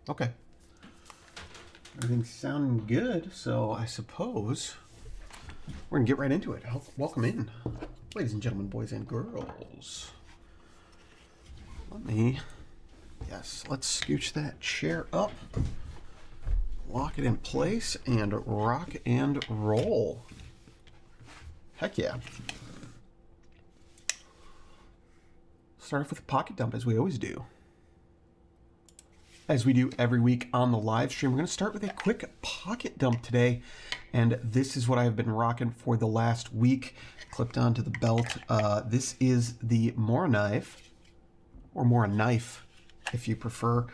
Okay. Everything's sounding good, so I suppose we're going to get right into it. Welcome in, ladies and gentlemen, boys and girls. Let's scooch that chair up, lock it in place, and rock and roll. Heck yeah. Start off with a pocket dump, as we always do. As we do every week on the live stream, we're going to start with a quick pocket dump today. And this is what I've been rocking for the last week, clipped onto the belt. This is the Mora knife, or Mora knife, if you prefer.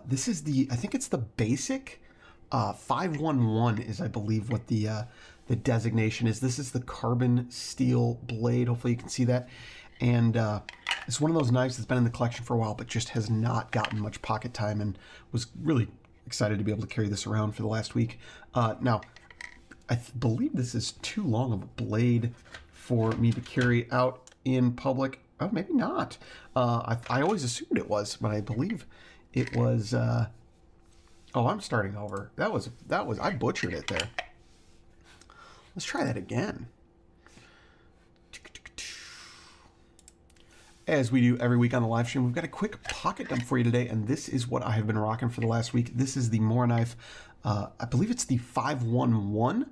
This is the, I think it's the basic 511 is, I believe, what the designation is. This is the carbon steel blade. Hopefully you can see that. And it's one of those knives that's been in the collection for a while, but just has not gotten much pocket time, and was really excited to be able to carry this around for the last week. Now, I believe this is too long of a blade for me to carry out in public. Oh, maybe not. I always assumed it was, but I believe it was. Oh, I'm starting over. That was. I butchered it there. Let's try that again. As we do every week on the live stream, we've got a quick pocket dump for you today, and this is what I have been rocking for the last week. This is the Mora knife. I believe it's the 511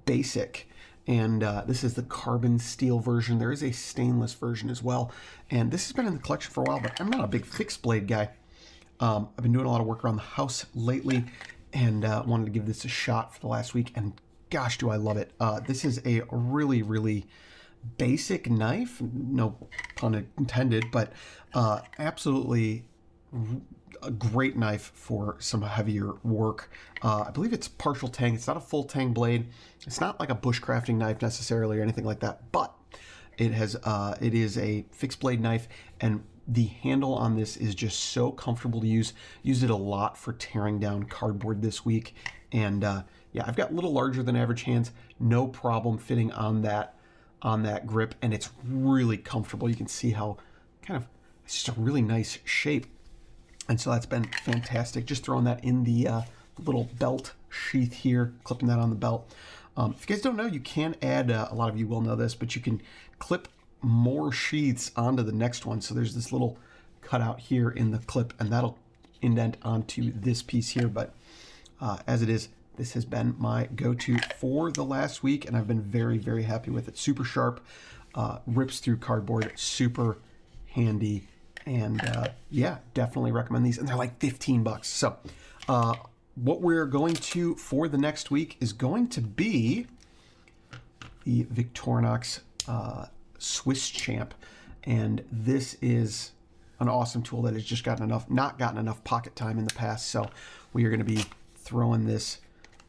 basic, and this is the carbon steel version. There is a stainless version as well, and this has been in the collection for a while, but I'm not a big fixed blade guy. I've been doing a lot of work around the house lately, and wanted to give this a shot for the last week, and gosh, do I love it. This is a really, really basic knife, no pun intended, but absolutely a great knife for some heavier work. I believe it's partial tang. It's not a full tang blade. It's not like a bushcrafting knife necessarily or anything like that, but it has it is a fixed blade knife, and the handle on this is just so comfortable to use. Used it a lot for tearing down cardboard this week, and yeah, I've got a little larger than average hands, no problem fitting on that grip, and it's really comfortable. You can see how kind of, it's just a really nice shape, and so that's been fantastic. Just throwing that in the little belt sheath here, clipping that on the belt. If you guys don't know, you can add, a lot of you will know this, but you can clip more sheaths onto the next one. So there's this little cutout here in the clip, and that'll indent onto this piece here, but as it is, this has been my go-to for the last week, and I've been very, very happy with it. Super sharp, rips through cardboard, super handy, and yeah, definitely recommend these. And they're like 15 bucks. So what we're going to for the next week is going to be the Victorinox Swiss Champ, and this is an awesome tool that has just not gotten enough pocket time in the past. So we are going to be throwing this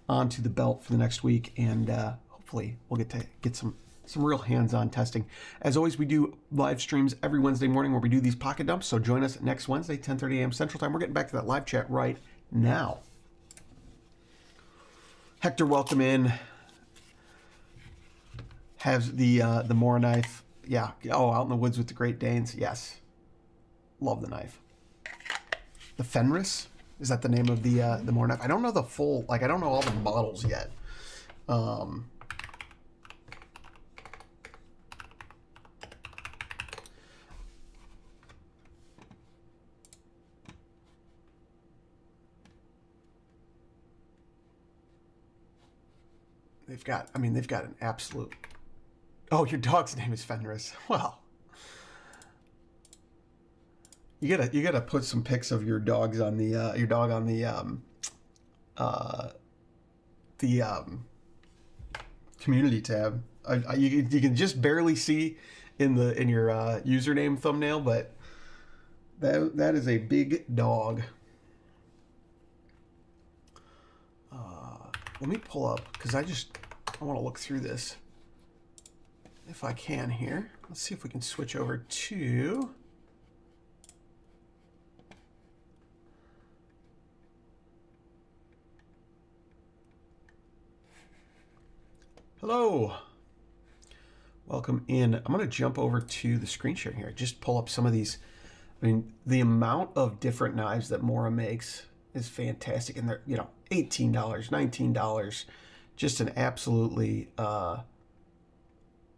onto the belt for the next week, and hopefully we'll get some real hands-on testing. As always, we do live streams every Wednesday morning where we do these pocket dumps, so join us next Wednesday, 10:30 a.m. Central Time. We're getting back to that live chat right now. Hector, welcome in. Has the Mora knife. Yeah, oh, out in the woods with the Great Danes. Yes, love the knife. The Fenris. Is that the name of the Mora knife? I don't know the full, like, I don't know all the models yet. They've got an absolute. Oh, your dog's name is Fenris. Well, you gotta put some pics of your dogs on the your dog on the community tab. You can just barely see in your username thumbnail, but that is a big dog. Let me pull up, because I want to look through this if I can here. Let's see if we can switch over to. Hello. Welcome in. I'm going to jump over to the screen share here. Just pull up some of these I mean, the amount of different knives that Mora makes is fantastic. And they're, you know, $18, $19, just an absolutely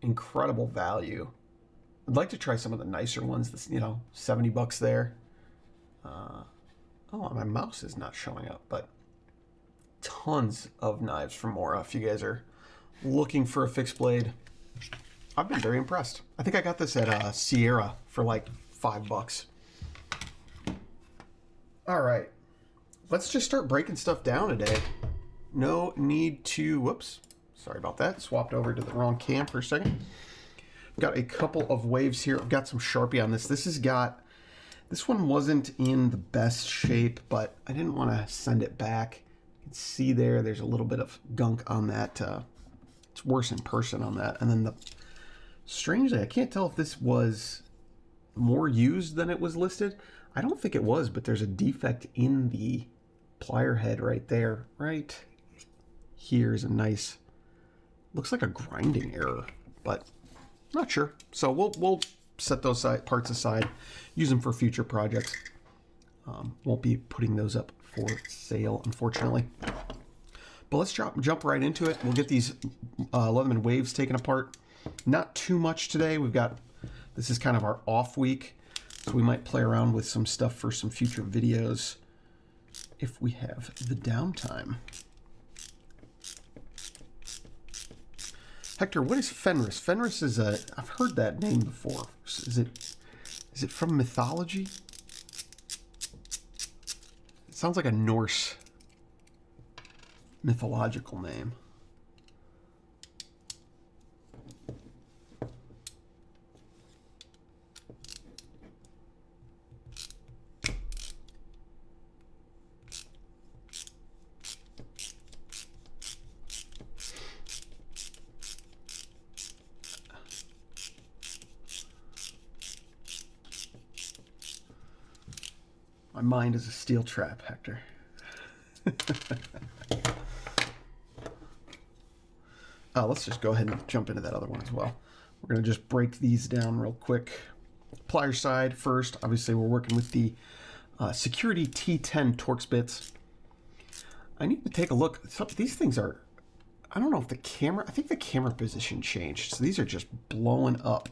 incredible value. I'd like to try some of the nicer ones, that's, you know, 70 bucks there. Oh, my mouse is not showing up, but tons of knives from Mora. If you guys are looking for a fixed blade, I've been very impressed. I think I got this at Sierra for like $5. All right, let's just start breaking stuff down today. No need to, whoops, sorry about that. Swapped over to the wrong cam for a second. Got a couple of waves here. I've got some Sharpie on this. This one wasn't in the best shape, but I didn't want to send it back. You can see there's a little bit of gunk on that. It's worse in person on that. And then strangely, I can't tell if this was more used than it was listed. I don't think it was, but there's a defect in the plier head right there. Right here's a nice, looks like a grinding error, but not sure. So we'll set those parts aside, use them for future projects. Won't be putting those up for sale, unfortunately. But let's jump right into it. We'll get these Leatherman waves taken apart. Not too much today. This is kind of our off week, so we might play around with some stuff for some future videos if we have the downtime. Hector, what is Fenris? Fenris is I've heard that name before. Is it from mythology? It sounds like a Norse mythological name. My mind is a steel trap, Hector. Let's just go ahead and jump into that other one as well. We're going to just break these down real quick. Plier side first. Obviously, we're working with the Security T10 Torx bits. I need to take a look. These things are, I don't know if the camera, I think the camera position changed. So these are just blowing up.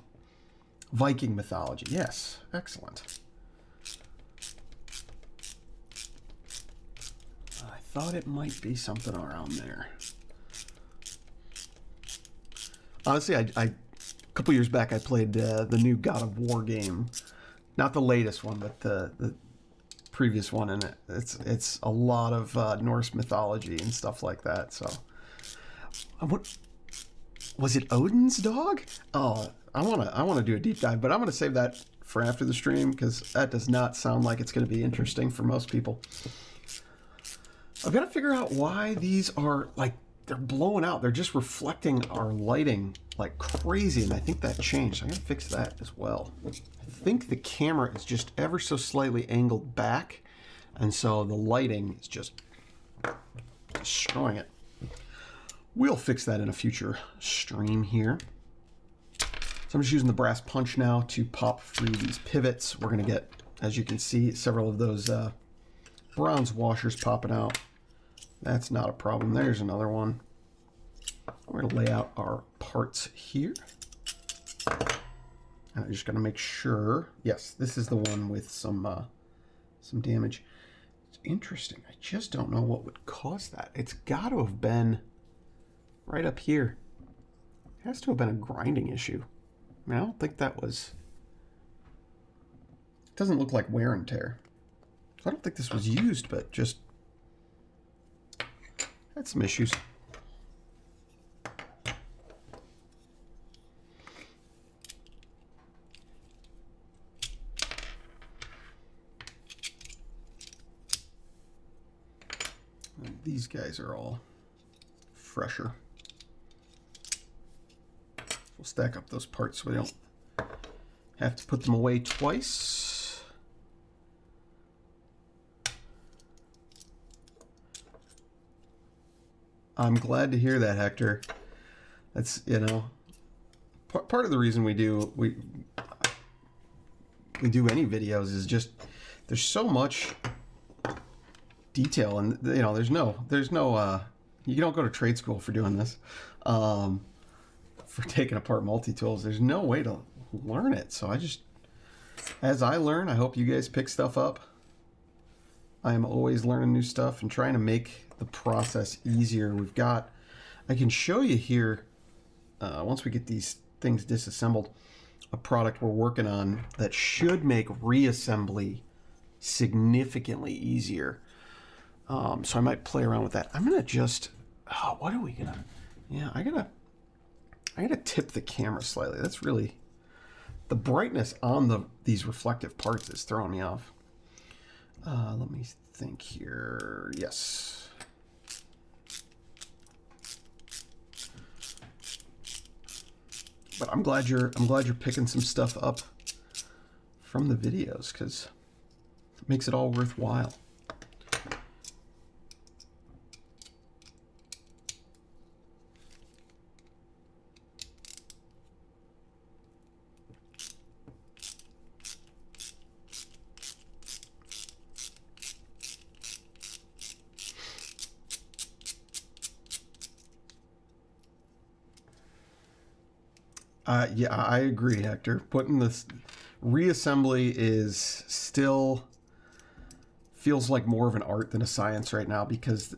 Viking mythology. Yes, excellent. I thought it might be something around there. Honestly, a couple years back I played the new God of War game. Not the latest one, but the previous one, and it's a lot of Norse mythology and stuff like that. So, what was it? Odin's dog? Oh, I wanna do a deep dive, but I'm gonna save that for after the stream because that does not sound like it's gonna be interesting for most people. I've got to figure out why these are like, they're blowing out. They're just reflecting our lighting like crazy, and I think that changed. I'm gonna fix that as well. I think the camera is just ever so slightly angled back, and so the lighting is just destroying it. We'll fix that in a future stream here. So I'm just using the brass punch now to pop through these pivots. We're gonna get, as you can see, several of those bronze washers popping out. That's not a problem. There's another one. We're going to lay out our parts here. And I'm just going to make sure. Yes, this is the one with some damage. It's interesting. I just don't know what would cause that. It's got to have been right up here. It has to have been a grinding issue. I mean, I don't think that was... It doesn't look like wear and tear. So I don't think this was used, but just... had some issues. And these guys are all fresher. We'll stack up those parts so we don't have to put them away twice. I'm glad to hear that, Hector. That's, you know, part of the reason we we do any videos is just there's so much detail, and you know, there's no you don't go to trade school for doing this, for taking apart multi-tools. There's no way to learn it. So as I learn, I hope you guys pick stuff up. I am always learning new stuff and trying to make the process easier. I can show you here, once we get these things disassembled, a product we're working on that should make reassembly significantly easier. So I might play around with that. I'm gonna just, what are we gonna? Yeah, I gotta tip the camera slightly. That's really, the brightness on these reflective parts is throwing me off. Let me think here. Yes. But I'm glad you're picking some stuff up from the videos, because it makes it all worthwhile. Yeah, I agree, Hector. Putting this reassembly is still feels like more of an art than a science right now, because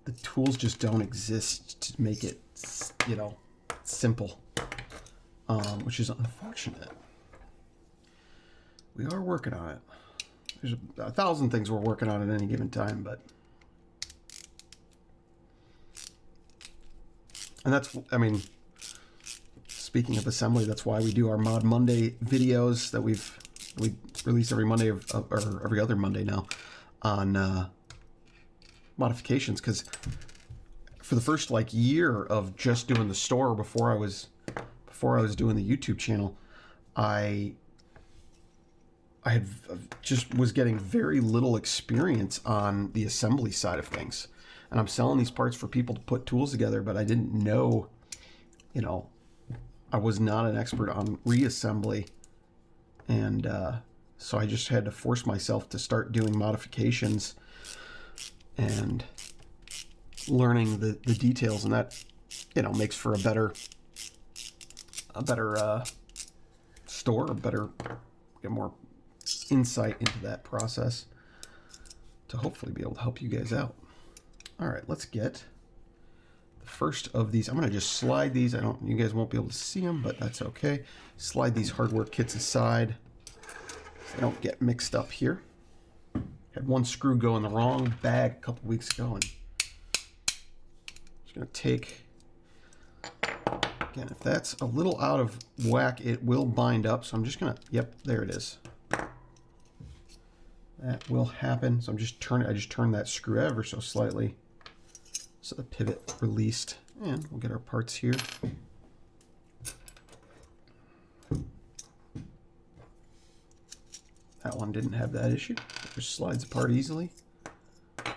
the tools just don't exist to make it, you know, simple, which is unfortunate. We are working on it. There's 1,000 things we're working on at any given time, but and that's, I mean, speaking of assembly, that's why we do our Mod Monday videos that we release every Monday or every other Monday now on modifications. Because for the first like year of just doing the store, before I was doing the YouTube channel, I was getting very little experience on the assembly side of things, and I'm selling these parts for people to put tools together, but I didn't know, you know, I was not an expert on reassembly, and so I just had to force myself to start doing modifications and learning the details, and that, you know, makes for a better store, get more insight into that process to hopefully be able to help you guys out. All right, let's get first of these. I'm going to just slide these. You guys won't be able to see them, but that's okay. Slide these hardware kits aside so they don't get mixed up here. Had one screw go in the wrong bag a couple weeks ago, and just going to take, again, if that's a little out of whack, it will bind up. So I'm just going to, yep, there it is. That will happen. So I just turned that screw ever so slightly, so the pivot released, and we'll get our parts here. That one didn't have that issue. It just slides apart easily. I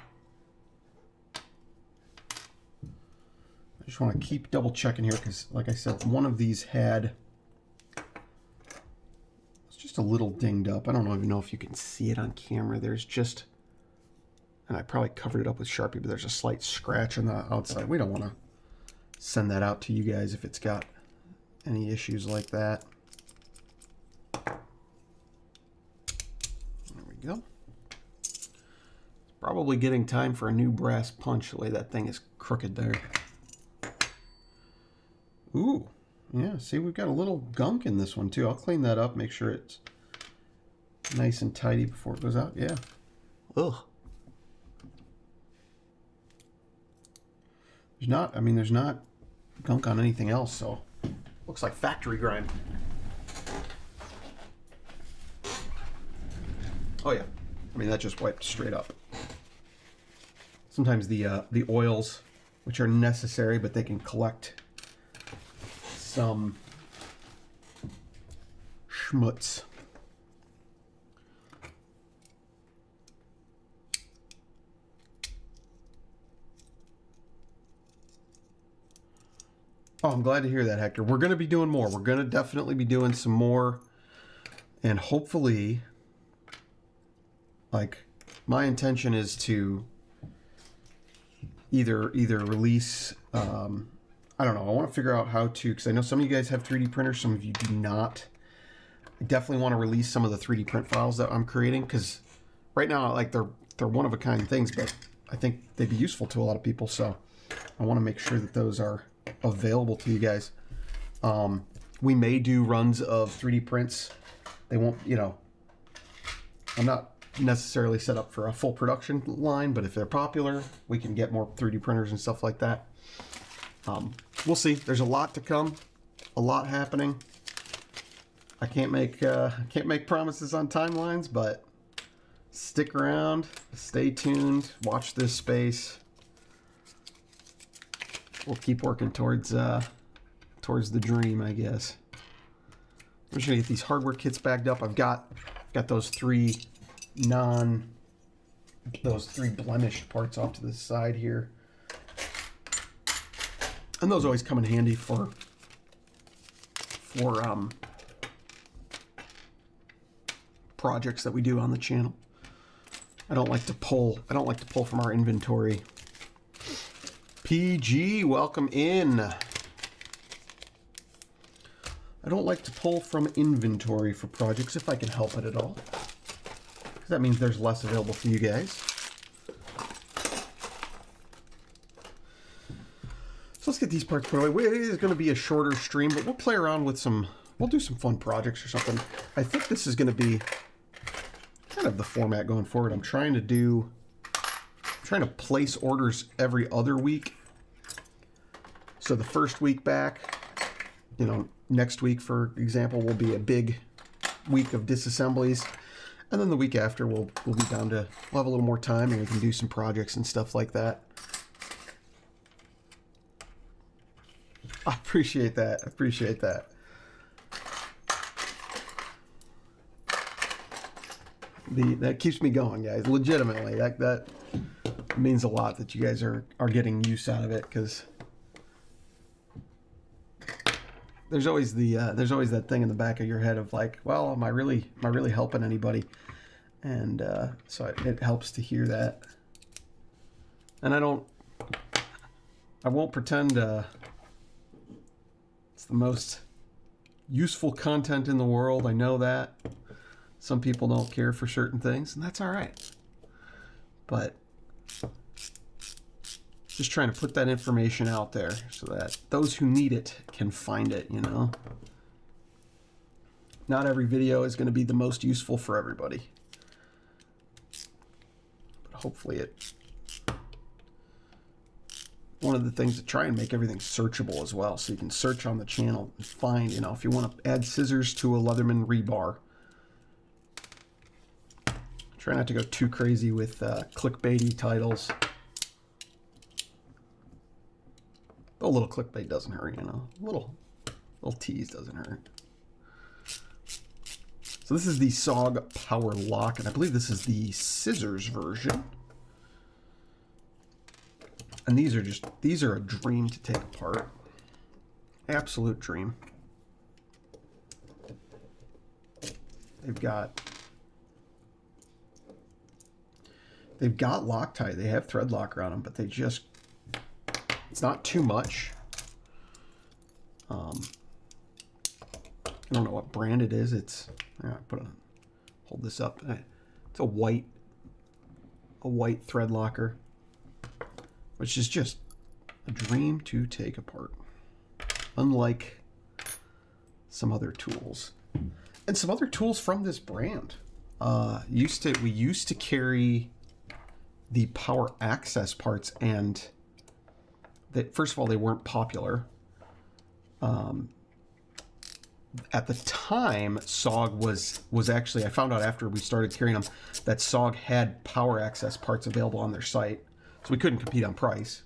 just want to keep double checking here, because like I said, one of these it's just a little dinged up. I don't even know if you can see it on camera. There's just, and I probably covered it up with Sharpie, but there's a slight scratch on the outside. We don't want to send that out to you guys if it's got any issues like that. There we go. It's probably getting time for a new brass punch, the way that thing is crooked there. Ooh, yeah, see, we've got a little gunk in this one too. I'll clean that up, make sure it's nice and tidy before it goes out. Yeah. Ugh. There's not gunk on anything else, so looks like factory grind. Oh yeah, I mean, that just wiped straight up. Sometimes the oils, which are necessary, but they can collect some schmutz. Oh, I'm glad to hear that, Hector. We're going to be doing more. We're going to definitely be doing some more And hopefully, like, my intention is to either release, I don't know, I want to figure out how to, because I know some of you guys have 3D printers, some of you do not. I definitely want to release some of the 3D print files that I'm creating, because right now, like, they're one-of-a-kind things, but I think they'd be useful to a lot of people, so I want to make sure that those are available to you guys. We may do runs of 3D prints. They won't, you know, I'm not necessarily set up for a full production line, but if they're popular, we can get more 3D printers and stuff like that. We'll see. There's a lot to come, a lot happening. I can't make promises on timelines, but stick around, stay tuned, watch this space. We'll keep working towards the dream, I guess. I'm just gonna get these hardware kits bagged up. I've got those three blemished parts off to the side here, and those always come in handy for projects that we do on the channel. I don't like to pull from our inventory. PG, welcome in. I don't like to pull from inventory for projects if I can help it at all, because that means there's less available for you guys. So let's get these parts put away. It is going to be a shorter stream, but we'll play around with we'll do some fun projects or something. I think this is going to be kind of the format going forward. I'm trying to place orders every other week. So the first week back, you know, next week, for example, will be a big week of disassemblies. And then the week after, we'll be down to, we'll have a little more time and we can do some projects and stuff like that. I appreciate that. I appreciate that. That keeps me going, guys. Legitimately, that means a lot that you guys are getting use out of it, because there's always that thing in the back of your head of like, well, am I really helping anybody? And so it helps to hear that. And I won't pretend it's the most useful content in the world. I know that some people don't care for certain things, and that's all right. But just trying to put that information out there so that those who need it can find it, you know. Not every video is going to be the most useful for everybody, but hopefully one of the things to try and make everything searchable as well, so you can search on the channel and find, you know, if you want to add scissors to a Leatherman rebar. Try not to go too crazy with clickbaity titles. A little clickbait doesn't hurt, you know. A little tease doesn't hurt. So this is the SOG Power Lock, and I believe this is the scissors version. And these are a dream to take apart. Absolute dream. They've got Loctite. They have thread locker on them, but it's not too much. I don't know what brand it is. Hold this up. It's a white thread locker, which is just a dream to take apart. Unlike some other tools. And some other tools from this brand. We used to carry the power access parts, and that, first of all, they weren't popular. At the time, SOG was actually, I found out after we started carrying them, that SOG had power access parts available on their site, so we couldn't compete on price.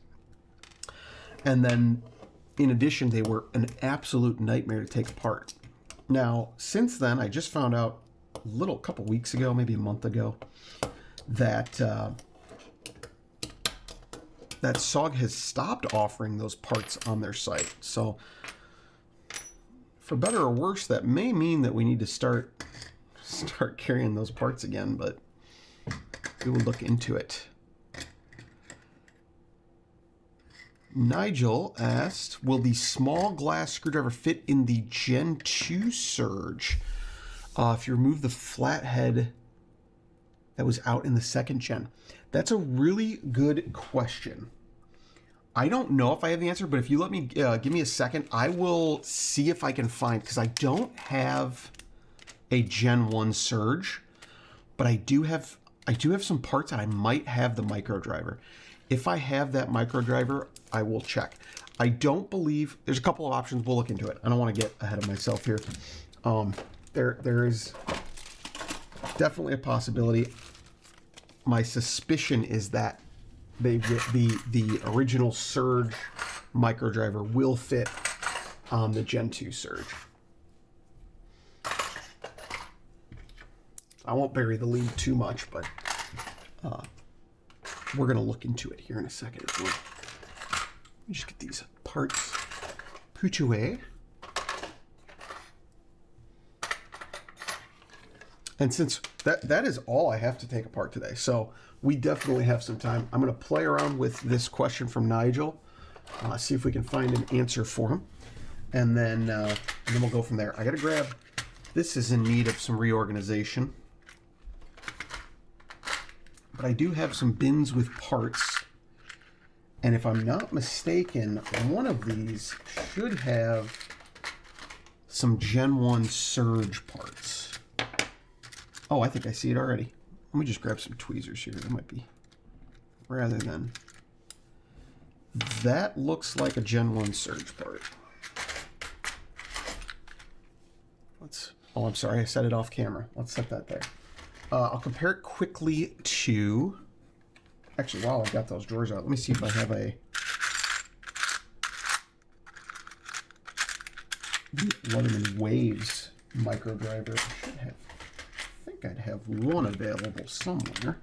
And then, in addition, they were an absolute nightmare to take apart. Now, since then, I just found out a couple weeks ago, maybe a month ago, that that SOG has stopped offering those parts on their site. So, for better or worse, that may mean that we need to start start carrying those parts again, but we will look into it. Nigel asked, will the small glass screwdriver fit in the Gen 2 Surge if you remove the flathead that was out in the second gen? That's a really good question. I don't know if I have the answer, but if you let me, give me a second, I will see if I can find, because I don't have a Gen 1 Surge, but I do have some parts that I might have the micro driver. If I have that micro driver, I will check. I don't believe, there's a couple of options, we'll look into it. I don't want to get ahead of myself here. There is definitely a possibility. My suspicion is that the original Surge micro driver will fit on the Gen 2 Surge. I won't bury the lead too much, but we're going to look into it here in a second. Let me just get these parts put away. And since that is all I have to take apart today, so we definitely have some time. I'm going to play around with this question from Nigel, see if we can find an answer for him, and then we'll go from there. I got to grab, this is in need of some reorganization, but I do have some bins with parts, and if I'm not mistaken, one of these should have some Gen 1 Surge parts. Oh, I think I see it already. Let me just grab some tweezers here. That might be, rather than, that looks like a Gen 1 Surge part. Oh, I'm sorry, I set it off camera. Let's set that there. I'll compare it quickly to, actually, while I've got those drawers out, let me see if I have a Leatherman Waves micro driver. I should have, I think I'd have one available somewhere.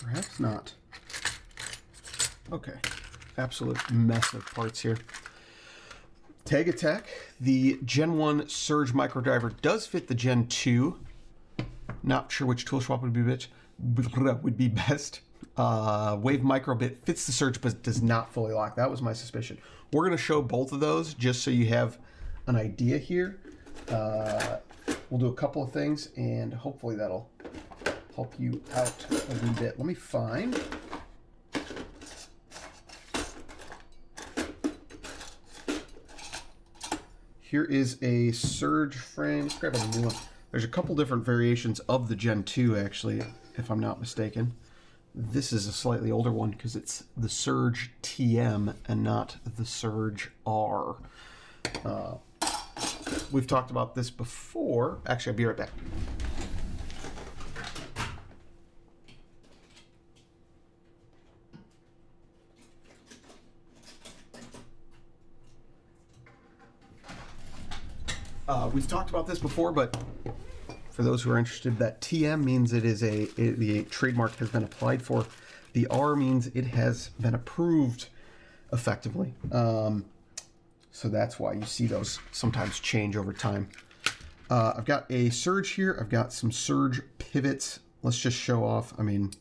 Perhaps not. Okay, absolute mess of parts here. Tag Attack, the Gen 1 Surge micro driver does fit the Gen 2. Not sure which tool swap would be best. Wave micro bit fits the Surge but does not fully lock. That was my suspicion. We're going to show both of those just so you have an idea here. We'll do a couple of things and hopefully that'll help you out a little bit. Let me find. Here is a Surge frame. Let's grab a new one. There's a couple different variations of the Gen 2, actually, if I'm not mistaken. This is a slightly older one because it's the Surge TM and not the Surge R. We've talked about this before. Actually, I'll be right back. We've talked about this before, but for those who are interested, that TM means it is the trademark has been applied for. The R means it has been approved effectively. So that's why you see those sometimes change over time. I've got a Surge here. I've got some Surge pivots. Let's just show off. I mean,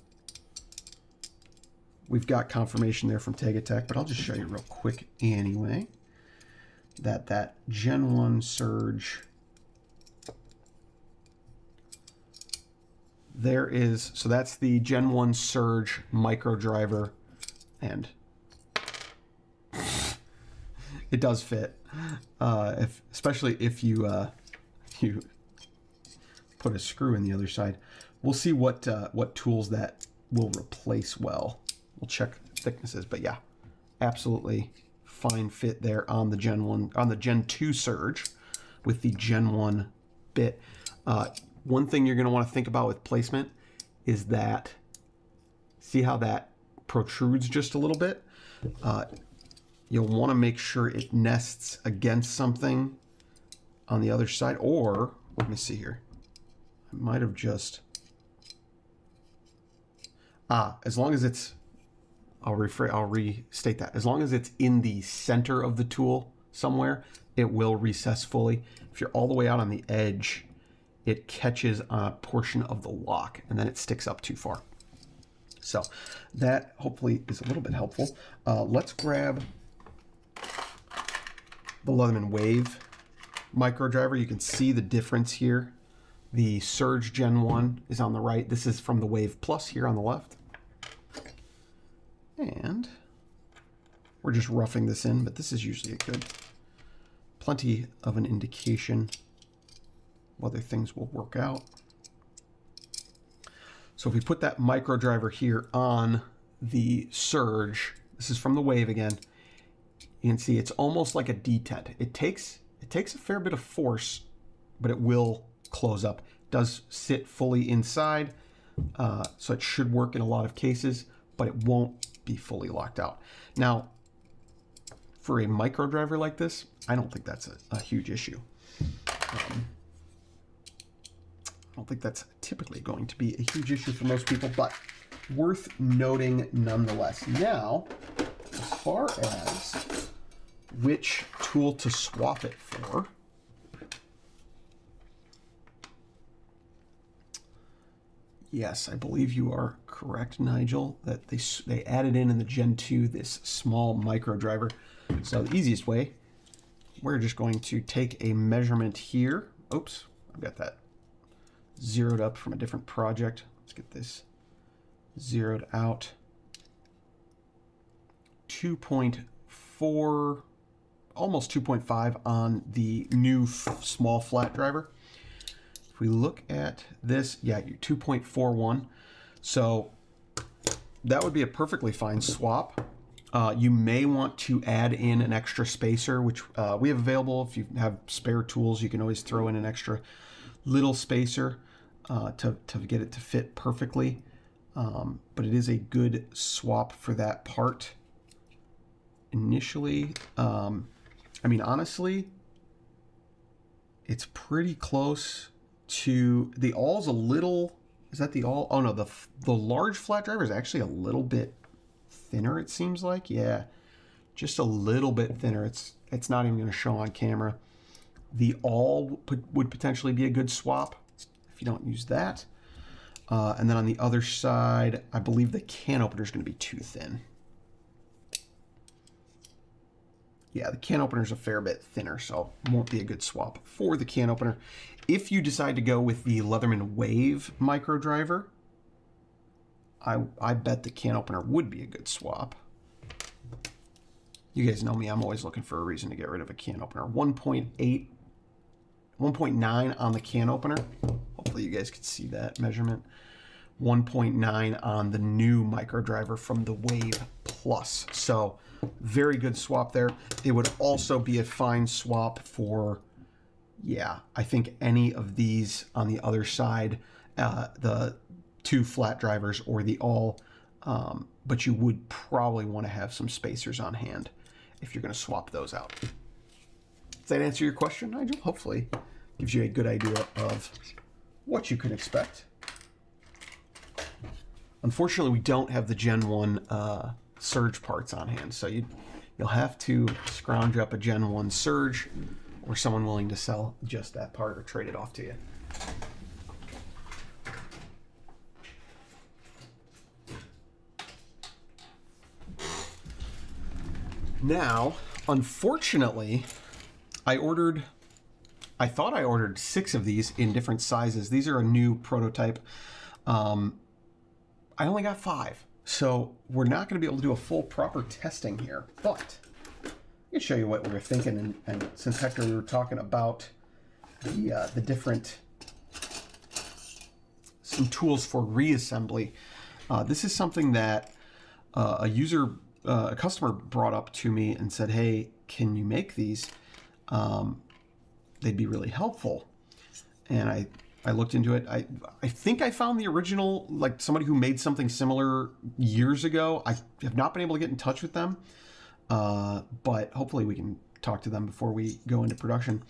we've got confirmation there from Tag Attack, but I'll just show you real quick anyway. That Gen 1 Surge, there is, so that's the Gen 1 Surge micro driver, and it does fit, especially if you put a screw in the other side. We'll see what tools that will replace well. We'll check thicknesses, but yeah, absolutely fine fit there on the Gen 1, on the Gen 2 Surge with the Gen 1 bit. One thing you're going to want to think about with placement is that, see how that protrudes just a little bit? You'll want to make sure it nests against something on the other side, or, let me see here. I might have just, as long as it's, I'll restate that. As long as it's in the center of the tool, somewhere, it will recess fully. If you're all the way out on the edge, it catches a portion of the lock and then it sticks up too far. So that hopefully is a little bit helpful. Let's grab the Leatherman Wave micro driver. You can see the difference here. The Surge Gen 1 is on the right. This is from the Wave Plus here on the left. And we're just roughing this in, but this is usually a good, plenty of an indication whether things will work out. So if we put that micro driver here on the Surge, this is from the Wave again, you can see it's almost like a detent. It takes a fair bit of force, but it will close up. It does sit fully inside, so it should work in a lot of cases, but it won't be fully locked out. Now, for a micro driver like this, I don't think that's a huge issue. I don't think that's typically going to be a huge issue for most people, but worth noting nonetheless. Now, as far as which tool to swap it for, yes, I believe you are correct, Nigel, that they added in the Gen 2 this small micro driver. So the easiest way, we're just going to take a measurement here. Oops, I've got that zeroed up from a different project. Let's get this zeroed out. 2.4, almost 2.5 on the new small flat driver. If we look at this, yeah, you're 2.41. So that would be a perfectly fine swap. You may want to add in an extra spacer, which we have available. If you have spare tools, you can always throw in an extra little spacer to get it to fit perfectly. But it is a good swap for that part. Initially, I mean, honestly, it's pretty close to the all's a little. Is that the all? Oh no, the large flat driver is actually a little bit thinner. It seems like, yeah, just a little bit thinner. It's not even going to show on camera. The all would potentially be a good swap if you don't use that. And then on the other side, I believe the can opener is going to be too thin. Yeah, the can opener is a fair bit thinner, so won't be a good swap for the can opener. If you decide to go with the Leatherman Wave micro driver, I bet the can opener would be a good swap. You guys know me, I'm always looking for a reason to get rid of a can opener. 1.8, 1.9 on the can opener. Hopefully you guys can see that measurement. 1.9 on the new micro driver from the Wave Plus. So very good swap there. It would also be a fine swap for, yeah, I think any of these on the other side, the two flat drivers or the all, but you would probably want to have some spacers on hand if you're going to swap those out. Does that answer your question, Nigel? Hopefully gives you a good idea of what you can expect. Unfortunately, we don't have the Gen 1 Surge parts on hand, so you'll have to scrounge up a Gen 1 Surge or someone willing to sell just that part or trade it off to you. Now, unfortunately, I thought I ordered 6 of these in different sizes. These are a new prototype. I only got 5. So we're not going to be able to do a full proper testing here, but I can show you what we were thinking. And since Hector, we were talking about the different, some tools for reassembly. This is something that a customer brought up to me and said, hey, can you make these? They'd be really helpful. And I looked into it. I think I found the original, like somebody who made something similar years ago. I have not been able to get in touch with them, but hopefully we can talk to them before we go into production.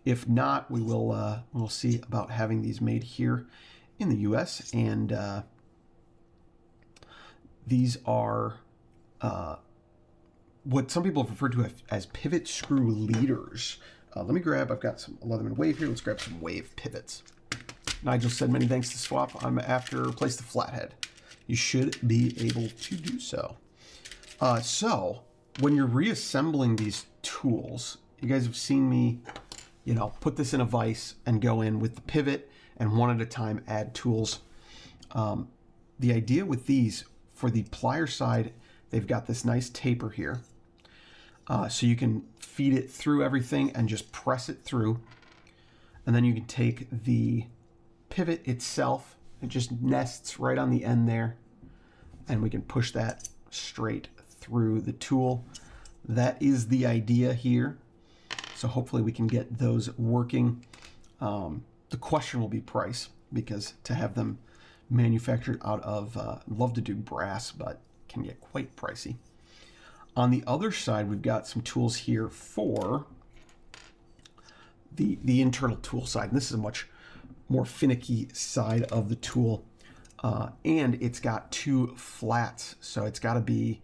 If not, we'll see about having these made here in the U.S. And these are what some people have referred to as pivot screw leaders. Let me grab, I've got some Leatherman wave here. Let's grab some wave pivots. Nigel said, many thanks to Swap. I'm after replace the flathead. You should be able to do so. So when you're reassembling these tools, you guys have seen me, put this in a vise and go in with the pivot and one at a time add tools. The idea with these, for the plier side, they've got this nice taper here. So you can feed it through everything and just press it through. And then you can take the pivot itself, it just nests right on the end there, and we can push that straight through the tool. That is the idea here. So hopefully we can get those working. The question will be price, because to have them manufactured out of, love to do brass, but can get quite pricey. On the other side, we've got some tools here for the internal tool side. And this is a much more finicky side of the tool. And it's got two flats. So it's got to be,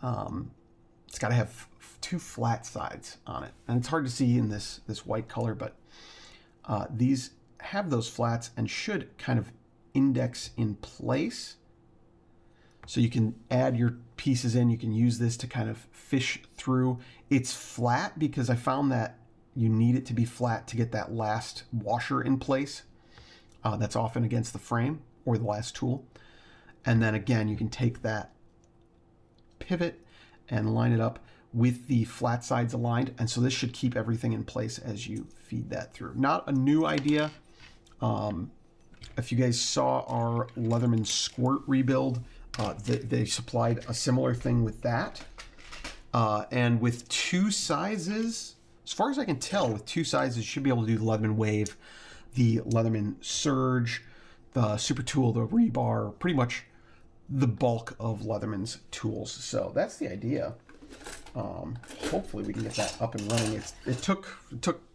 it's got to have two flat sides on it. And it's hard to see in this white color, but these have those flats and should kind of index in place. So you can add your pieces in. You can use this to kind of fish through. It's flat because I found that you need it to be flat to get that last washer in place. That's often against the frame or the last tool. And then again, you can take that pivot and line it up with the flat sides aligned. And so this should keep everything in place as you feed that through. Not a new idea. If you guys saw our Leatherman squirt rebuild, they supplied a similar thing with that. And with two sizes, as far as I can tell, with two sizes, you should be able to do the Leatherman Wave, the Leatherman Surge, the Super Tool, the Rebar, pretty much the bulk of Leatherman's tools. So that's the idea. Hopefully we can get that up and running. It took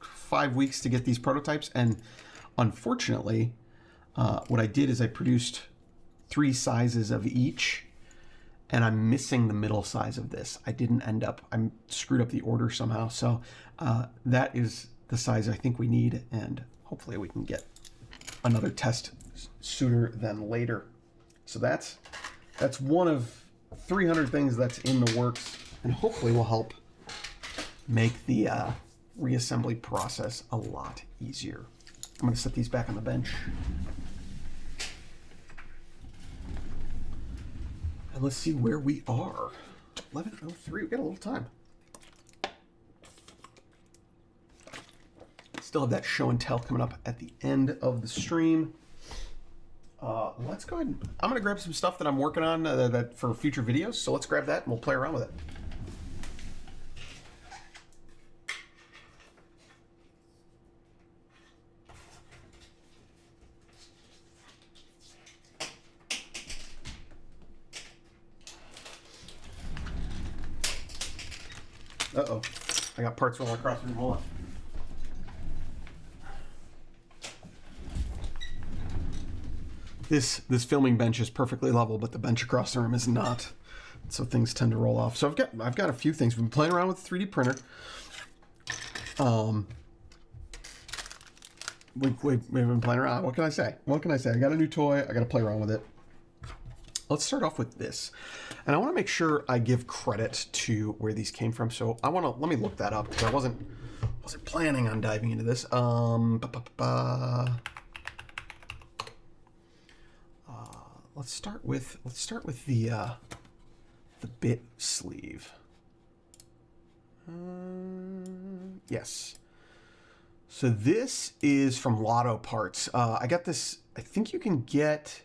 5 weeks to get these prototypes, and unfortunately, what I did is I produced 3 sizes of each, and I'm missing the middle size of this. I screwed up the order somehow. So that is the size I think we need, and hopefully we can get another test sooner than later. So that's one of 300 things that's in the works, and hopefully will help make the reassembly process a lot easier. I'm going to set these back on the bench. And let's see where we are. 11:03, we've got a little time. Still have that show and tell coming up at the end of the stream. Let's go ahead. I'm going to grab some stuff that I'm working on that for future videos. So let's grab that and we'll play around with it. Uh-oh. I got parts rolling across the room. Hold on. This filming bench is perfectly level, but the bench across the room is not. So things tend to roll off. So I've got a few things. We've been playing around with the 3D printer. We've been playing around. What can I say? What can I say? I got a new toy. I got to play around with it. Let's start off with this. And I want to make sure I give credit to where these came from. So let me look that up, because I wasn't planning on diving into this. Let's start with the bit sleeve. Yes. So this is from Lotto Parts. I got this. I think you can get.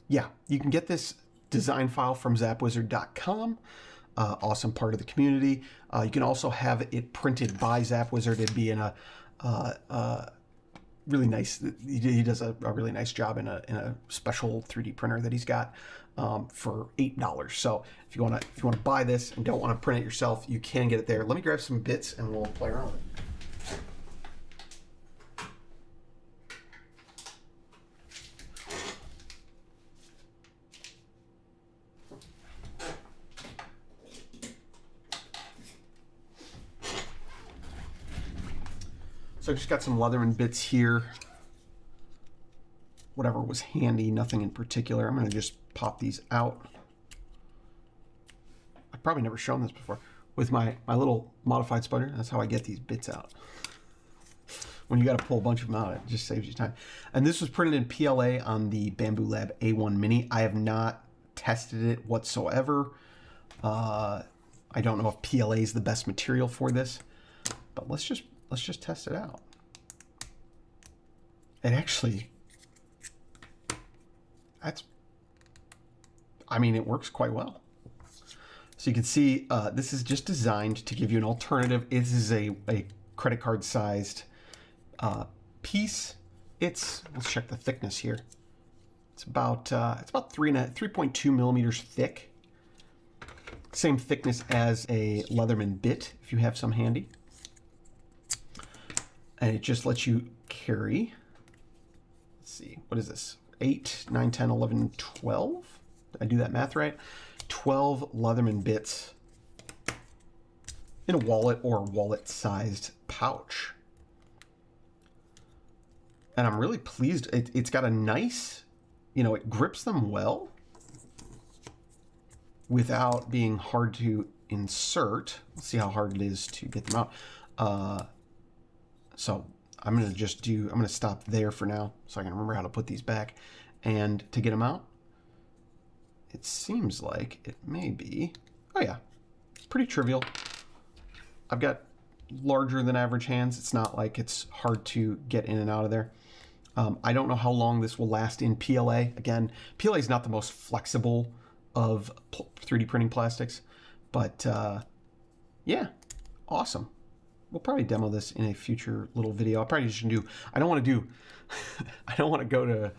Yeah, you can get this design file from zapwizard.com. Awesome part of the community. You can also have it printed by Zapwizard. It'd be in a really nice. He does a really nice job in a special 3D printer that he's got for $8. So if you want to buy this and don't want to print it yourself, you can get it there. Let me grab some bits and we'll play around with it. So I just got some Leatherman bits here. Whatever was handy, nothing in particular. I'm going to just pop these out. I've probably never shown this before. With my little modified sputter, that's how I get these bits out. When you got to pull a bunch of them out, it just saves you time. And this was printed in PLA on the Bamboo Lab A1 Mini. I have not tested it whatsoever. I don't know if PLA is the best material for this, but let's just test it out. It actually, I mean, it works quite well. So you can see this is just designed to give you an alternative. This is a credit card sized piece. Let's check the thickness here. It's about 3.2 millimeters thick. Same thickness as a Leatherman bit if you have some handy. And it just lets you carry, let's see, what is this? 8, 9, 10, 11, 12? Did I do that math right? 12 Leatherman bits in a wallet or wallet-sized pouch. And I'm really pleased. It's got a nice, it grips them well without being hard to insert. Let's see how hard it is to get them out. So I'm going to stop there for now so I can remember how to put these back. And to get them out, it seems like it may be, oh yeah, pretty trivial. I've got larger than average hands. It's not like it's hard to get in and out of there. I don't know how long this will last in PLA. Again, PLA is not the most flexible of 3D printing plastics, but yeah, awesome. We'll probably demo this in a future little video. I'll probably just do, I don't want to go to,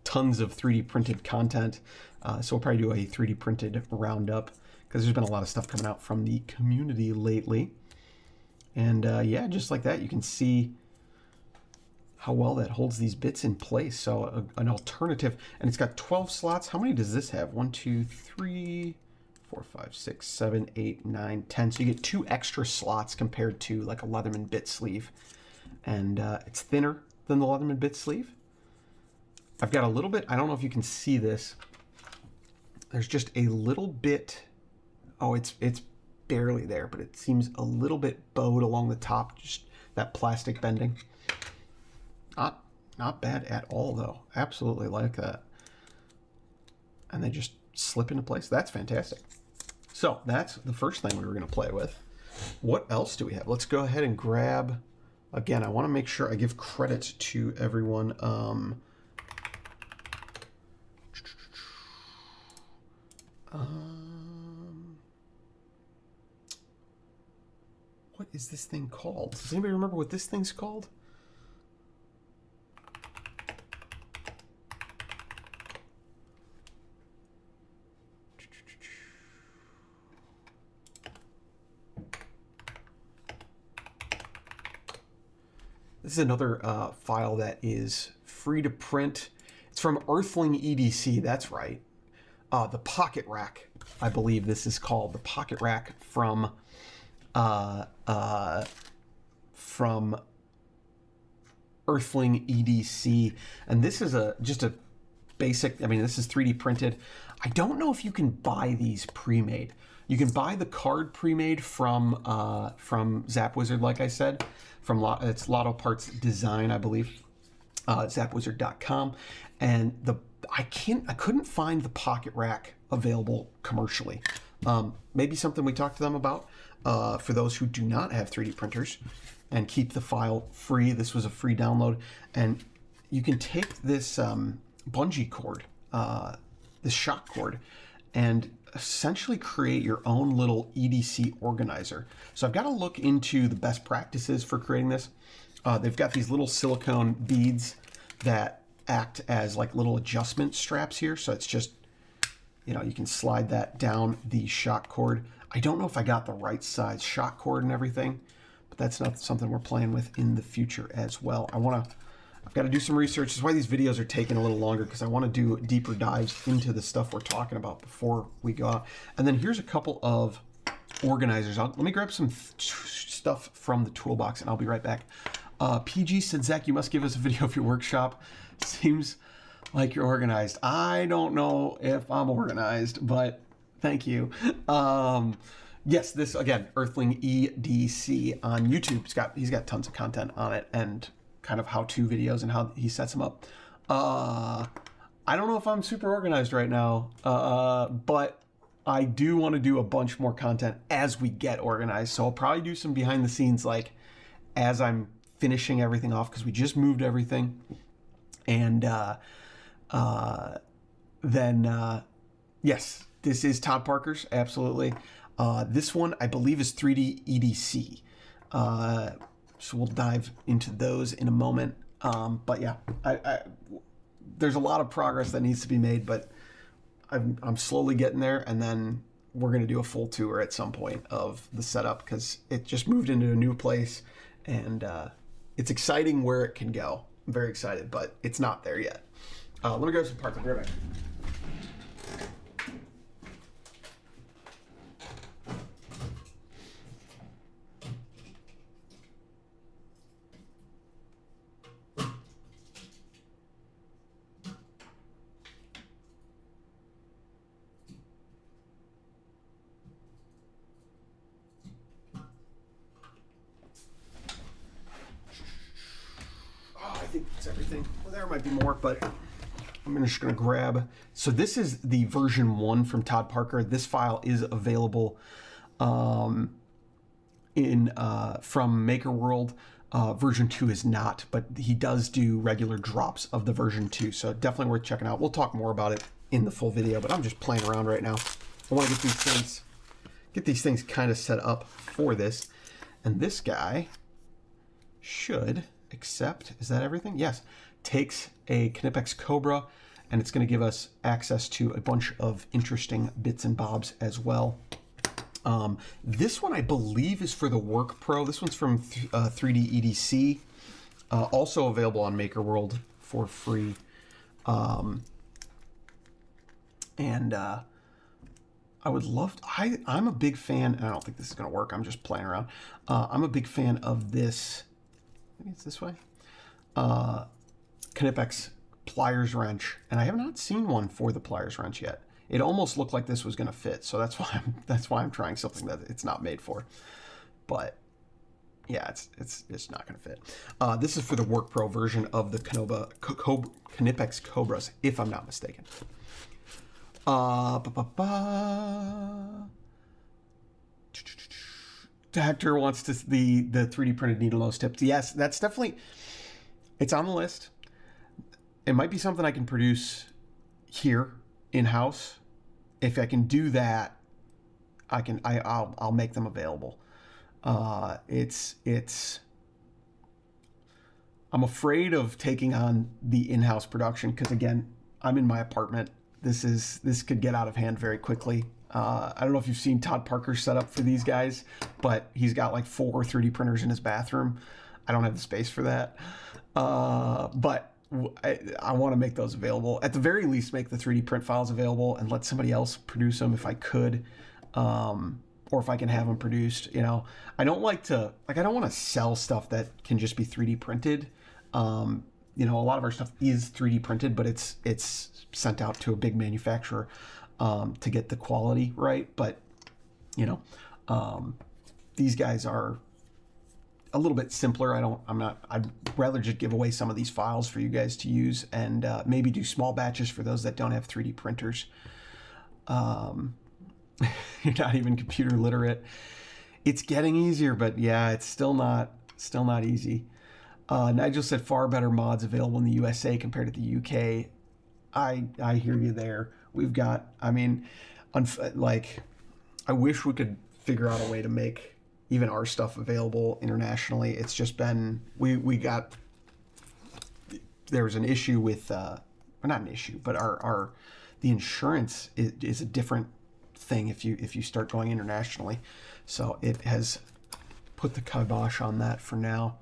tons of 3D printed content. So we'll probably do a 3D printed roundup because there's been a lot of stuff coming out from the community lately. And yeah, just like that, you can see how well that holds these bits in place. So an alternative, and it's got 12 slots. How many does this have? 1, 2, 3, 4, 5, 6, 7, 8, 9, 10. So you get 2 extra slots compared to like a Leatherman bit sleeve. And it's thinner than the Leatherman bit sleeve. I've got a little bit, I don't know if you can see this. There's just a little bit, oh, it's barely there, but it seems a little bit bowed along the top, just that plastic bending. Not bad at all, though. Absolutely like that. And they just slip into place. That's fantastic. So that's the first thing we were going to play with. What else do we have? Let's go ahead and grab, again, I want to make sure I give credit to everyone. What is this thing called? Does anybody remember what this thing's called? This is another file that is free to print. It's from Earthling EDC, that's right. The Pocket Rack, I believe this is called. The Pocket Rack from Earthling EDC. And this is just a basic, I mean, this is 3D printed. I don't know if you can buy these pre-made. You can buy the card pre-made from ZapWizard, like I said. It's MultiParts Design, I believe, zapwizard.com. And I couldn't find the Pocket Rack available commercially. Maybe something we talked to them about for those who do not have 3D printers and keep the file free. This was a free download. And you can take this bungee cord, this shock cord, and essentially create your own little EDC organizer. So I've got to look into the best practices for creating this. They've got these little silicone beads that act as like little adjustment straps here. So it's just, you can slide that down the shock cord. I don't know if I got the right size shock cord and everything, but that's not something we're playing with in the future as well. I've got to do some research. That's why these videos are taking a little longer, because I want to do deeper dives into the stuff we're talking about before we go out. And then here's a couple of organizers. Let me grab some stuff from the toolbox and I'll be right back. PG said, Zach, you must give us a video of your workshop. Seems like you're organized. I don't know if I'm organized, but thank you. Yes, this again, Earthling EDC on YouTube. He's got tons of content on it and kind of how-to videos and how he sets them up. I don't know if I'm super organized right now, but I do want to do a bunch more content as we get organized. So I'll probably do some behind the scenes, like as I'm finishing everything off, because we just moved everything. And then yes, this is Todd Parker's, absolutely. This one I believe is 3D EDC. So we'll dive into those in a moment. But yeah, there's a lot of progress that needs to be made, but I'm slowly getting there, and then we're going to do a full tour at some point of the setup because it just moved into a new place, and it's exciting where it can go. I'm very excited, but it's not there yet. Let me grab some parts. I'll be right back. I think it's everything. Well, there might be more, but I'm just going to grab. So this is the version 1 from Todd Parker. This file is available from MakerWorld. Version 2 is not, but he does do regular drops of the version 2. So definitely worth checking out. We'll talk more about it in the full video, but I'm just playing around right now. I want to get these things kind of set up for this. And this guy should accept, is that everything? Yes. Takes a Knipex Cobra, and it's going to give us access to a bunch of interesting bits and bobs as well. This one I believe is for the Work Pro. This one's from 3D EDC, also available on MakerWorld for free. I would love to, I'm a big fan, and I don't think this is going to work. I'm just playing around. I'm a big fan of this. Maybe it's this way. Knipex pliers wrench, and I have not seen one for the pliers wrench yet. It almost looked like this was going to fit, so that's why I'm trying something that it's not made for. But yeah, it's not going to fit. This is for the Work Pro version of the Knipex Cobras, if I'm not mistaken. Hector wants to the 3D printed needle nose tips. Yes, that's definitely, it's on the list. It might be something I can produce here in-house. If I can do that, I'll make them available. I'm afraid of taking on the in-house production because, again, I'm in my apartment. This could get out of hand very quickly. I don't know if you've seen Todd Parker's setup for these guys, but he's got like 4 3D printers in his bathroom. I don't have the space for that. But I want to make those available. At the very least, make the 3D print files available and let somebody else produce them if I could, or if I can have them produced. You know, I don't like to, I don't want to sell stuff that can just be 3D printed. You know, a lot of our stuff is 3D printed, but it's sent out to a big manufacturer to get the quality right. But you know, these guys are a little bit simpler. I'd rather just give away some of these files for you guys to use and maybe do small batches for those that don't have 3D printers. You're not even computer literate. It's getting easier, but yeah, it's still not easy. Nigel said far better mods available in the USA compared to the UK. I hear you there. We've got, I mean, like, I wish we could figure out a way to make even our stuff available internationally. It's just been, there was an issue with, or not an issue, but the insurance is a different thing if you start going internationally. So it has put the kibosh on that for now.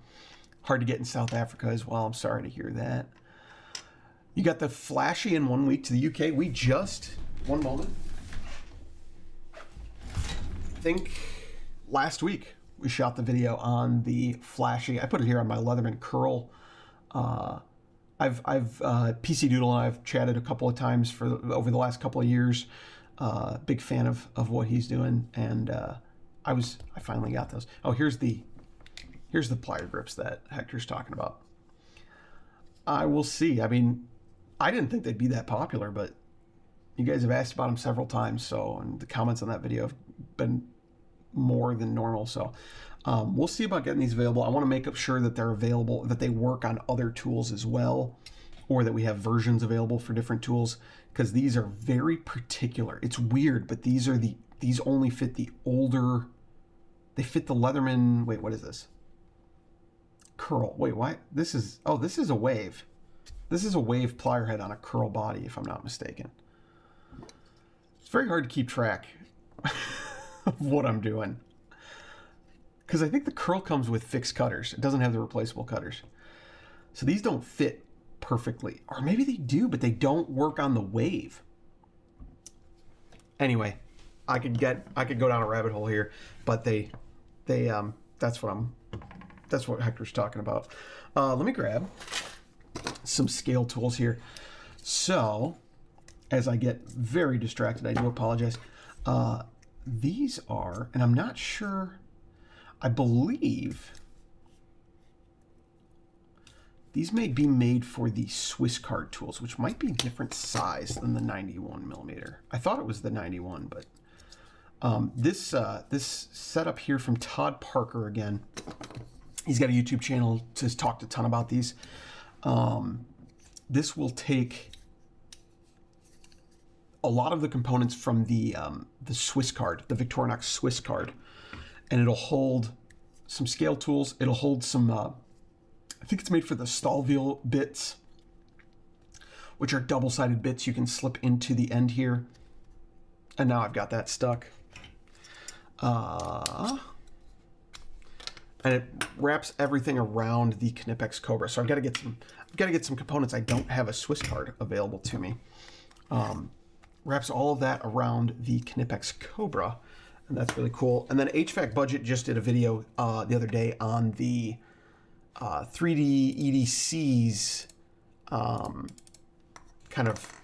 Hard to get in South Africa as well. I'm sorry to hear that. You got the Flashy in 1 week to the UK. We just, one moment. think last week we shot the video on the flashy, I put it here on my Leatherman curl. I've PC Doodle and I've chatted a couple of times over the last couple of years. Big fan of what he's doing, and I finally got those. Oh, here's the plier grips that Hector's talking about. I will see. I mean, I didn't think they'd be that popular, but you guys have asked about them several times, and the comments on that video have been more than normal. So we'll see about getting these available. I want to make sure that they're available, that they work on other tools as well, or that we have versions available for different tools, because these are very particular. It's weird, but these only fit the older. They fit the Leatherman. Wait, what is this? Curl. Wait, why? This is a wave. This is a wave plier head on a curl body, if I'm not mistaken. It's very hard to keep track of what I'm doing, because I think the curl comes with fixed cutters. It doesn't have the replaceable cutters. So these don't fit perfectly, or maybe they do, but they don't work on the wave. Anyway, I could go down a rabbit hole here, but that's what Hector's talking about. Let me grab some scale tools here. So, as I get very distracted, I do apologize. These are, and I'm not sure, I believe these may be made for the Swiss card tools, which might be a different size than the 91 millimeter. I thought it was the 91, but this setup here from Todd Parker again. He's got a YouTube channel, just talked a ton about these. This will take a lot of the components from the Swiss card, the Victorinox Swiss card, and it'll hold some scale tools. It'll hold some, I think it's made for the Stahlwheel bits, which are double-sided bits you can slip into the end here. And now I've got that stuck. And it wraps everything around the Knipex Cobra. So I've got to get some components. I don't have a Swiss card available to me. Wraps all of that around the Knipex Cobra, and that's really cool. And then HVAC Budget just did a video the other day on the 3D EDC's kind of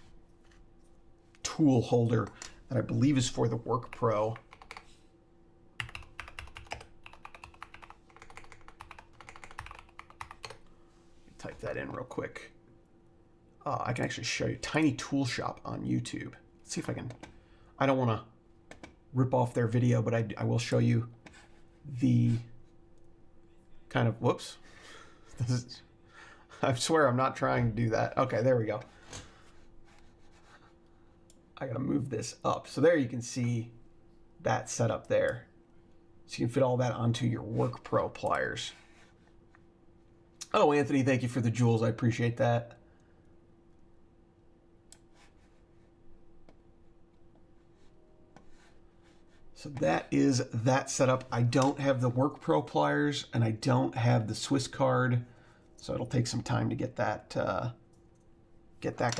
tool holder that I believe is for the Work Pro. Type that in real quick. I can actually show you Tiny Tool Shop on YouTube. Let's see if I can. I don't want to rip off their video, but I will show you the kind of, whoops. I swear I'm not trying to do that. Okay, there we go. I gotta move this up. So there you can see that setup there. So you can fit all that onto your Work Pro pliers. Oh, Anthony, thank you for the jewels. I appreciate that. So that is that setup. I don't have the Work Pro pliers, and I don't have the Swiss card, so it'll take some time to get that guy.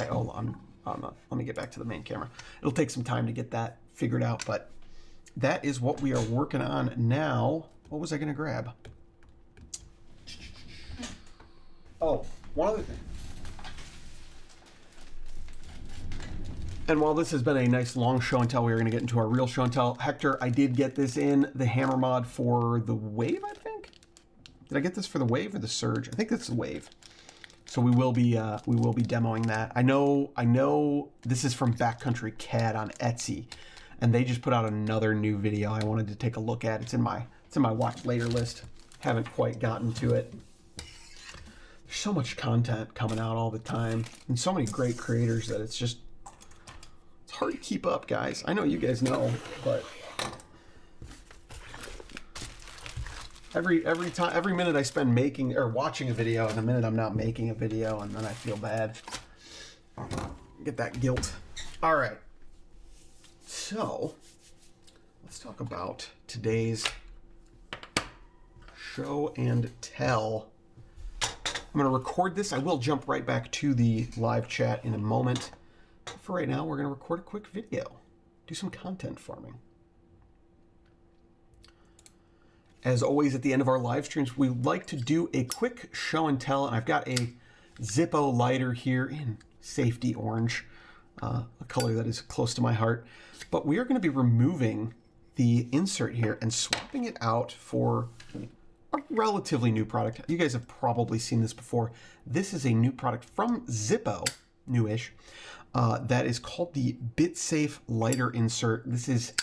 Oh, let me get back to the main camera. It'll take some time to get that figured out, but that is what we are working on now. What was I going to grab? Oh, one other thing. And while this has been a nice long show and tell, we are going to get into our real show and tell. Hector, I did get this in the hammer mod for the Wave, I think. Did I get this for the Wave or the Surge? I think it's the Wave. So we will be demoing that. I know this is from Backcountry CAD on Etsy, and they just put out another new video I wanted to take a look at. It's in my watch later list. Haven't quite gotten to it. There's so much content coming out all the time, and so many great creators that it's hard to keep up, guys. I know you guys know, but every minute I spend making or watching a video, and a minute I'm not making a video, and then I feel bad. Get that guilt. All right. So let's talk about today's show and tell. I'm going to record this. I will jump right back to the live chat in a moment. For right now, we're going to record a quick video, do some content farming. As always, at the end of our live streams, we like to do a quick show and tell, and I've got a Zippo lighter here in safety orange, a color that is close to my heart. But we are going to be removing the insert here and swapping it out for a relatively new product. You guys have probably seen this before. This is a new product from Zippo, newish, that is called the BitSafe lighter insert. This is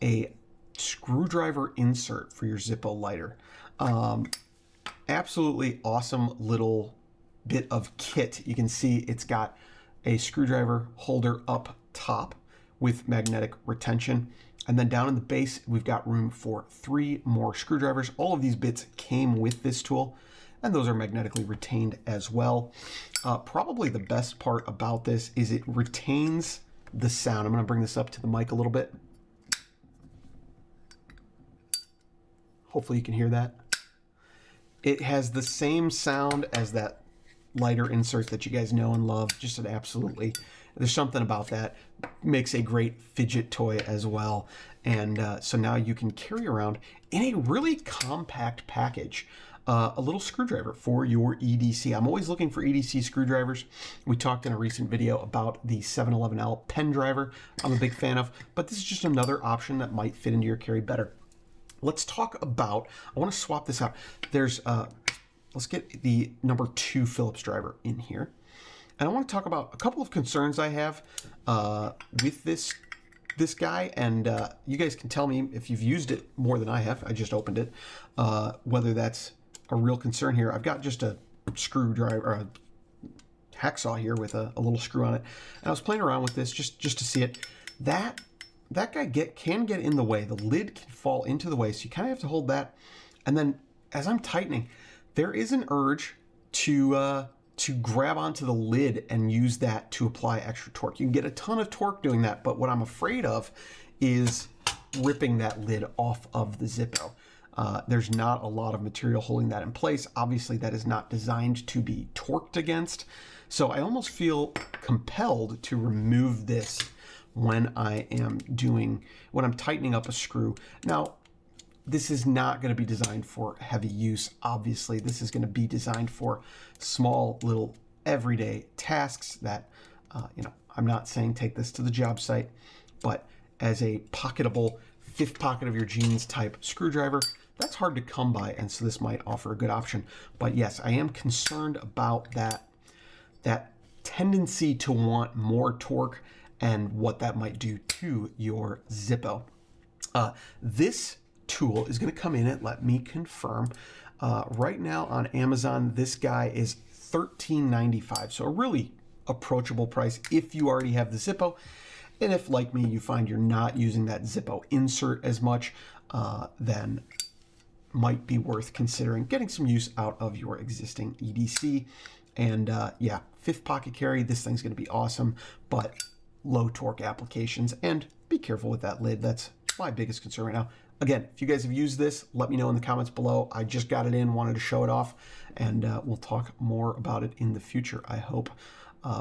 a screwdriver insert for your Zippo lighter. Absolutely awesome little bit of kit. You can see it's got a screwdriver holder up top with magnetic retention. And then down in the base, we've got room for 3 more screwdrivers. All of these bits came with this tool, and those are magnetically retained as well. Probably the best part about this is it retains the sound. I'm going to bring this up to the mic a little bit. Hopefully you can hear that. It has the same sound as that lighter insert that you guys know and love. Just an absolutely, there's something about that. Makes a great fidget toy as well. And so now you can carry around in a really compact package a little screwdriver for your EDC. I'm always looking for EDC screwdrivers. We talked in a recent video about the 711L pen driver I'm a big fan of, but this is just another option that might fit into your carry better. Let's talk about, I want to swap this out. There's, let's get the number 2 Phillips driver in here. And I want to talk about a couple of concerns I have with this guy. And you guys can tell me if you've used it more than I have. I just opened it. Whether that's a real concern here. I've got just a screwdriver, or a hacksaw here with a little screw on it. And I was playing around with this just to see it. That guy can get in the way. The lid can fall into the way, so you kind of have to hold that. And then as I'm tightening, there is an urge to grab onto the lid and use that to apply extra torque. You can get a ton of torque doing that, but what I'm afraid of is ripping that lid off of the Zippo. There's not a lot of material holding that in place. Obviously, that is not designed to be torqued against. So I almost feel compelled to remove this when I'm tightening up a screw. Now, this is not going to be designed for heavy use. Obviously, this is going to be designed for small little everyday tasks that, I'm not saying take this to the job site, but as a pocketable 5th pocket of your jeans type screwdriver, that's hard to come by. And so this might offer a good option. But yes, I am concerned about that tendency to want more torque and what that might do to your Zippo. This tool is going to come in at, let me confirm, right now on Amazon, this guy is $13.95. So a really approachable price if you already have the Zippo. And if, like me, you find you're not using that Zippo insert as much, then might be worth considering getting some use out of your existing EDC. And yeah, 5th pocket carry, this thing's going to be awesome, but low torque applications, and be careful with that lid. That's my biggest concern right now. Again, if you guys have used this, let me know in the comments below. I just got it in, wanted to show it off, and we'll talk more about it in the future, I hope,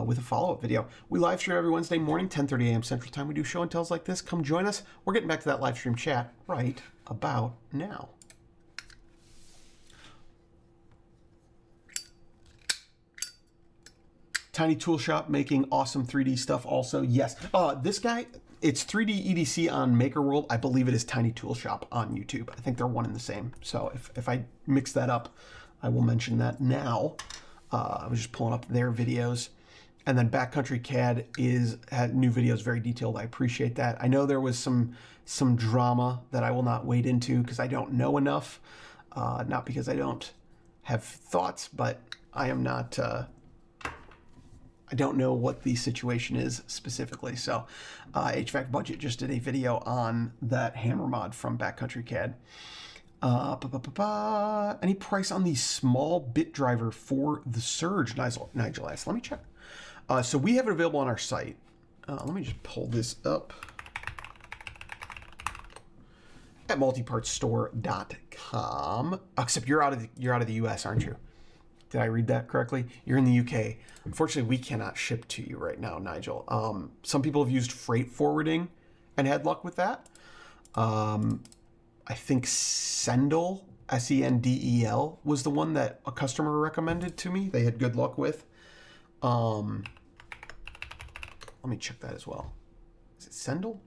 with a follow-up video. We live stream every Wednesday morning, 10:30 a.m. Central Time. We do show and tells like this. Come join us. We're getting back to that live stream chat right about now. Tiny Tool Shop making awesome 3D stuff also. Yes, this guy, it's 3D EDC on Maker World. I believe it is Tiny Tool Shop on YouTube. I think they're one and the same. So if I mix that up, I will mention that now. I was just pulling up their videos. And then Backcountry CAD had new videos, very detailed. I appreciate that. I know there was some drama that I will not wade into because I don't know enough. Not because I don't have thoughts, but I am not... I don't know what the situation is specifically. So HVAC Budget just did a video on that hammer mod from Backcountry CAD. Any price on the small bit driver for the Surge, Nigel asked. Let me check. So we have it available on our site. Let me just pull this up. At multipartsstore.com. Except you're out of the US, aren't you? Did I read that correctly? You're in the UK. Unfortunately, we cannot ship to you right now, Nigel. Some people have used freight forwarding and had luck with that. I think Sendel, Sendel, was the one that a customer recommended to me. They had good luck with. Let me check that as well. Is it Sendel?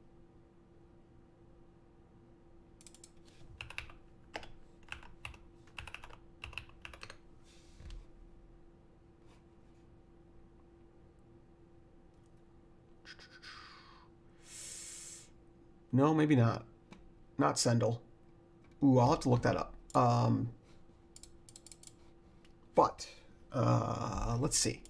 No, maybe not. Not Sendel. Ooh, I'll have to look that up. But let's see.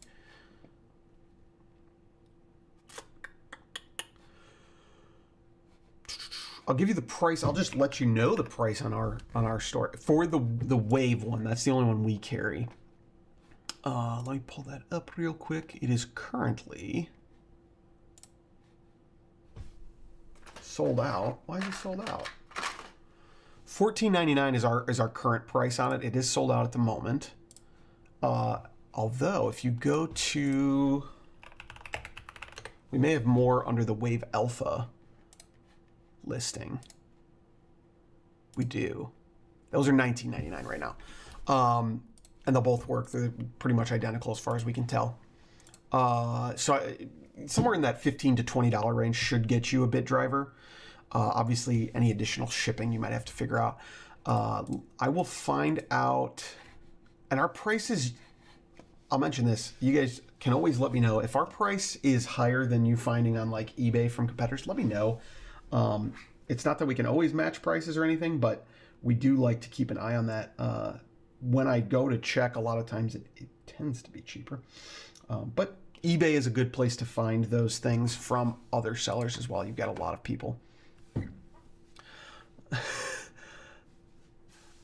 I'll give you the price. I'll just let you know the price on our store for the Wave one. That's the only one we carry. Let me pull that up real quick. It is currently sold out. Why is it sold out? $14.99 is our current price on it. It is sold out at the moment. Although if you go to, we may have more under the Wave Alpha listing. We do. Those are $19.99 right now. And they'll both work. They're pretty much identical as far as we can tell. Somewhere in that $15 to $20 range should get you a bit driver. Obviously, any additional shipping you might have to figure out. I will find out, and our prices, I'll mention this. You guys can always let me know. If our price is higher than you finding on like eBay from competitors, let me know. It's not that we can always match prices or anything, but we do like to keep an eye on that. When I go to check, a lot of times it tends to be cheaper. But eBay is a good place to find those things from other sellers as well. You've got a lot of people.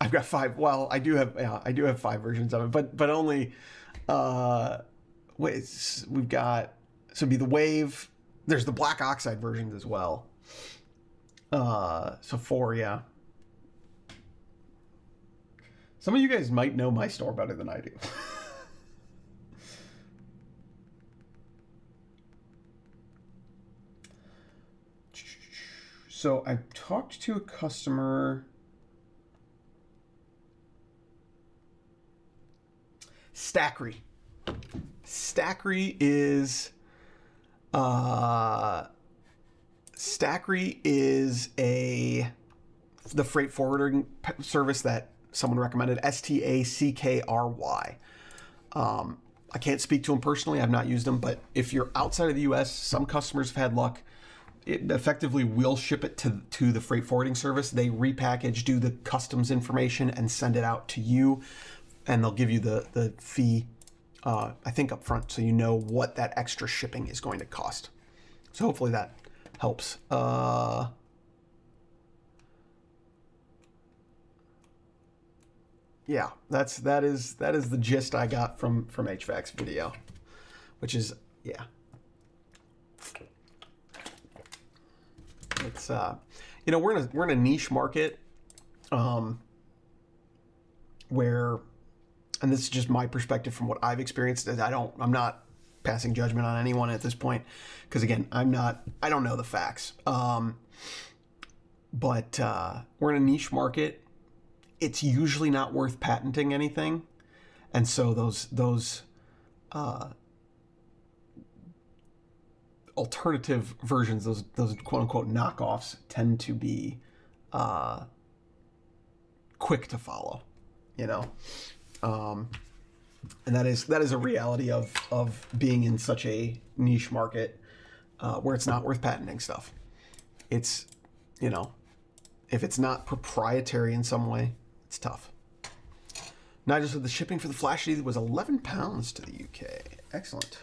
I've got 5. Well, I do have 5 versions of it, but only we've got, so it'd be the Wave. There's the black oxide versions as well. So 4, yeah. Some of you guys might know my store better than I do. So I talked to a customer. Stackery. Stackery is the freight forwarding service that someone recommended. Stackry. I can't speak to them personally. I've not used them, but if you're outside of the U.S., some customers have had luck. It effectively will ship it to the freight forwarding service. They repackage, do the customs information, and send it out to you. And they'll give you the fee, I think, up front, so you know what that extra shipping is going to cost. So hopefully that helps. Yeah, that is the gist I got from HVAC's video, which is, yeah. It's we're in a niche market, where, and this is just my perspective from what I've experienced. I'm not passing judgment on anyone at this point, because again, I don't know the facts. But we're in a niche market. It's usually not worth patenting anything, and so those alternative versions, those quote unquote knockoffs, tend to be quick to follow, and that is a reality of being in such a niche market where it's not worth patenting stuff. It's, if it's not proprietary in some way, it's tough. Nigel said the shipping for the Flash LED was £11 to the UK. Excellent.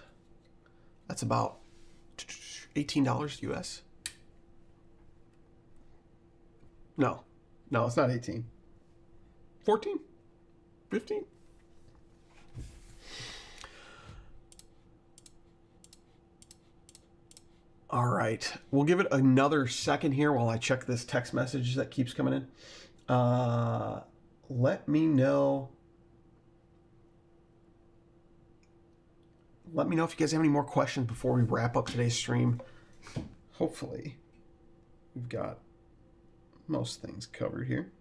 That's about $18 US. No, it's not 18. 14? 15? All right. We'll give it another second here while I check this text message that keeps coming in. Let me know. Let me know if you guys have any more questions before we wrap up today's stream. Hopefully, we've got most things covered here.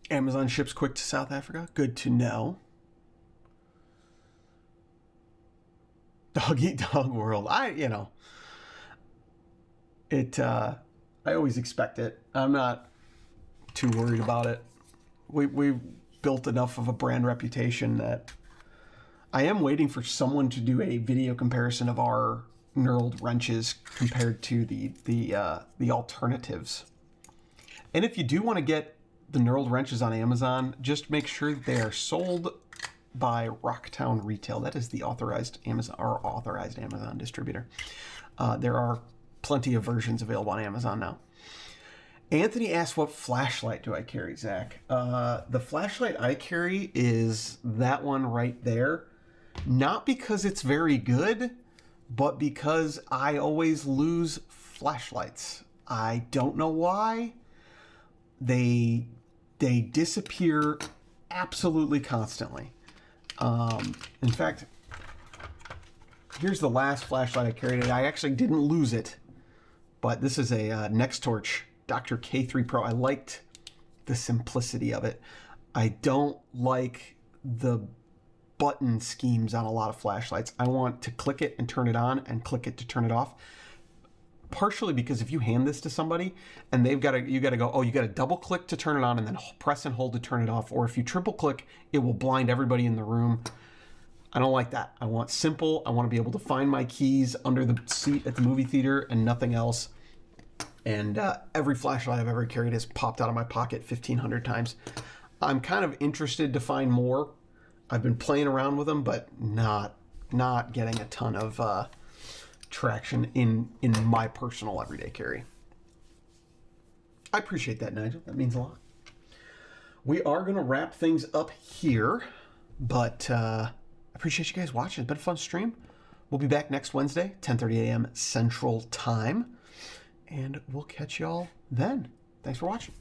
Amazon ships quick to South Africa. Good to know. Dog eat dog world. I always expect it. I'm not too worried about it. We've built enough of a brand reputation that I am waiting for someone to do a video comparison of our knurled wrenches compared to the alternatives. And if you do want to get the knurled wrenches on Amazon, just make sure they are sold by Rocktown Retail. That is the authorized Amazon distributor. There are plenty of versions available on Amazon now. Anthony asked, what flashlight do I carry, Zach? The flashlight I carry is that one right there. Not because it's very good, but because I always lose flashlights. I don't know why. They disappear absolutely constantly. In fact, here's the last flashlight I carried. I actually didn't lose it, but this is a Nextorch Dr. K3 Pro. I liked the simplicity of it. I don't like the button schemes on a lot of flashlights. I want to click it and turn it on and click it to turn it off. Partially because if you hand this to somebody and you got to go, oh, you got to double click to turn it on and then press and hold to turn it off. Or if you triple click, it will blind everybody in the room. I don't like that. I want simple. I want to be able to find my keys under the seat at the movie theater and nothing else. And every flashlight I've ever carried has popped out of my pocket 1,500 times. I'm kind of interested to find more. I've been playing around with them, but not getting a ton of traction in my personal everyday carry. I appreciate that, Nigel. That means a lot. We are going to wrap things up here, but I appreciate you guys watching. It's been a fun stream. We'll be back next Wednesday, 10:30 a.m. Central Time, and we'll catch y'all then. Thanks for watching.